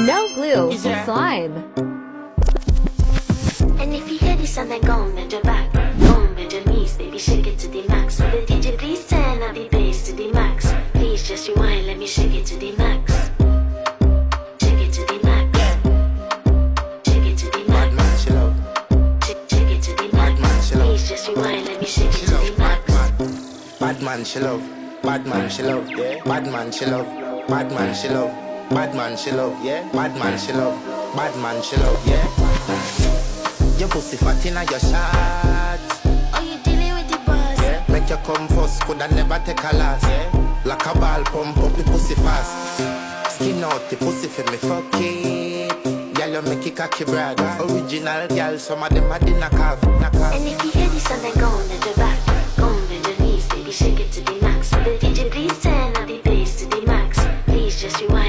No glue, Is there- slime. And if you hear this and then go and bend your back, go and bend your knees, baby, shake it to the max. Will the DJ please turn up the bass to the max? Please just rewind, let me shake it to the max. Shake it to the max. Shake it to the Bad max. man, she love. Shake it to the Bad man, max. she love. Please just rewind, let me shake it She to love. the max. Bad man, she love. Bad man, she love. Yeah. Bad man, she love. Bad man, she love. Bad man, she love. Yeah. Bad man, she love. Bad man, she love. Yeah. Your pussy fat inna your shots. Oh, you dealing with the boss? Yeah. Make you come first, coulda never take a last. Yeah. Like a ball, pump up the pussy fast. Skin out the pussy for me, fuck it. Girl, you make it cocky brag. Original girl, some of them are the knock off. And if you hear this and then go and bend your back, go and bend your knees, baby, shake it to the max. Will the DJ please turn up the bass to the max? Please just rewind.